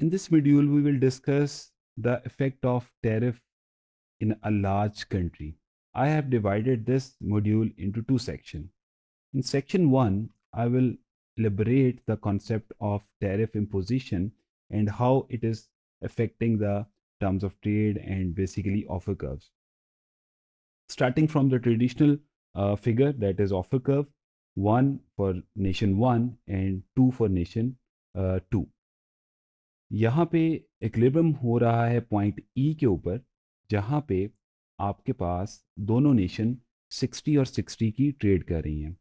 In this module, we will discuss the effect of tariff in a large country. I have divided this module into two sections. In section 1, I will elaborate the concept of tariff imposition and how it is affecting the terms of trade and basically offer curves. Starting from the traditional figure, that is offer curve, 1 for nation 1 and 2 for nation 2. यहाँ पे equilibrium हो रहा है point ई के ऊपर, जहाँ पे आपके पास दोनों नेशन 60 और 60 की ट्रेड कर रही हैं।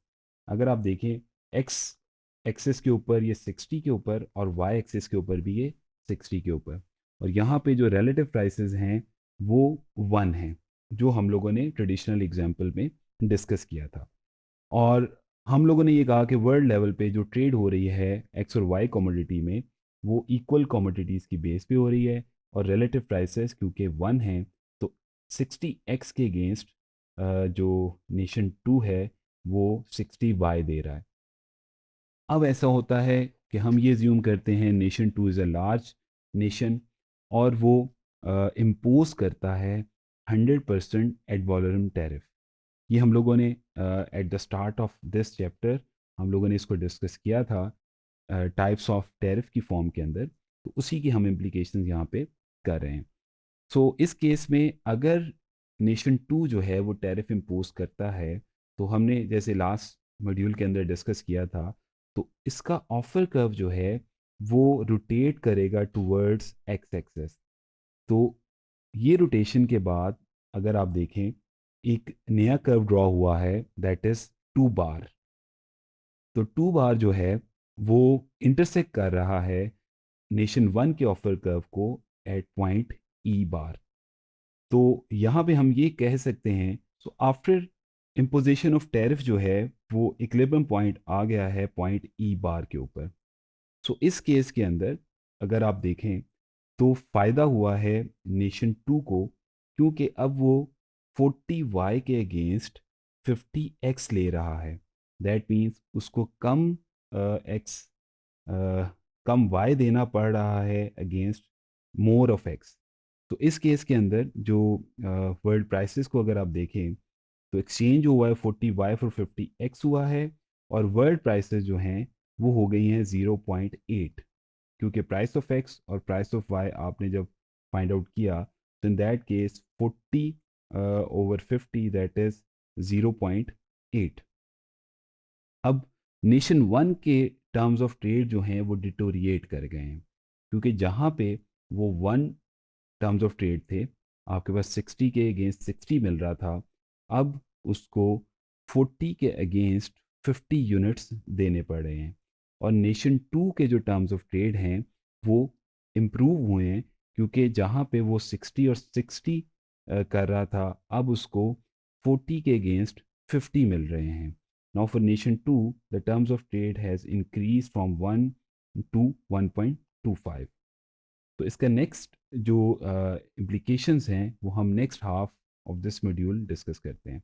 अगर आप देखें, एक्स एक्सिस के ऊपर ये 60 के ऊपर और वाई एक्सिस के ऊपर भी ये 60 के ऊपर, और यहाँ पे जो रिलेटिव प्राइसेस हैं वो 1 हैं, जो हम लोगों ने ट्रेडिशनल एग्जांपल में डिस्कस किया था। और हम लोगों ने ये कहा कि वर्ल्ड लेवल पे जो ट्रेड हो रही है एक्स और वाई कमोडिटी में, वो इक्वल कमोडिटीज़ की बेस पे हो रही है, और रिलेटिव प्राइसेस क्योंकि 1 है, तो 60x के अगेंस्ट जो नेशन 2 है वो 60y दे रहा है। अब ऐसा होता है कि हम ये ज्यूम करते हैं nation 2 is a large nation, और वो इम्पोज करता है 100% एड वॉलरम टैरिफ। ये हम लोगों ने at the start of this chapter हम लोगों ने इसको डिस्कस किया था टाइप्स ऑफ टैरिफ की फॉर्म के अंदर, तो उसी की हम इम्प्लीकेशंस यहाँ पे कर रहे हैं। सो इस केस में अगर नेशन 2 जो है वो टैरिफ इम्पोज करता है, तो हमने जैसे लास्ट मॉड्यूल के अंदर डिस्कस किया था, तो इसका ऑफर कर्व जो है वो रोटेट करेगा टूवर्ड्स एक्स एक्सेस। तो ये रोटेशन के बाद अगर आप देखें, एक नया कर्व ड्रॉ हुआ है, दैट इज 2 बार। तो 2 बार जो है वो इंटरसेक्ट कर रहा है नेशन 1 के ऑफर कर्व को एट पॉइंट ई बार। तो यहाँ पे हम ये कह सकते हैं, so after imposition of tariff जो है वो इक्विलिब्रियम पॉइंट आ गया है पॉइंट ई बार के ऊपर। सो इस केस के अंदर अगर आप देखें, तो फ़ायदा हुआ है नेशन 2 को, क्योंकि अब वो 40y के अगेंस्ट 50x ले रहा है। दैट मीन्स उसको कम x कम y देना पड़ रहा है अगेंस्ट मोर ऑफ x। तो इस केस के अंदर जो वर्ल्ड प्राइसेस को अगर आप देखें, तो एक्सचेंज हुआ है 40y फॉर 50x हुआ है, और वर्ल्ड प्राइसेस जो हैं वो हो गई हैं 0.8, क्योंकि प्राइस ऑफ एक्स और प्राइस ऑफ वाई आपने जब फाइंड आउट किया, तो in that case 40 over 50 that is 0.8। अब नेशन 1 के टर्म्स ऑफ ट्रेड जो हैं वो डिटोरिएट कर गए हैं, क्योंकि जहाँ पे वो 1 टर्म्स ऑफ ट्रेड थे, आपके पास 60 के अगेंस्ट 60 मिल रहा था, अब उसको 40 के अगेंस्ट 50 यूनिट्स देने पड़ रहे हैं। और नेशन 2 के जो टर्म्स ऑफ ट्रेड हैं वो इम्प्रूव हुए हैं, क्योंकि जहाँ पे वो 60 और 60 कर रहा था, अब उसको 40 के अगेंस्ट 50 मिल रहे हैं। Now for nation 2 the terms of trade has increase from 1 to 1.25। तो इसका नेक्स्ट जो इम्प्लीकेशंस हैं वो हम next half of this module discuss करते हैं।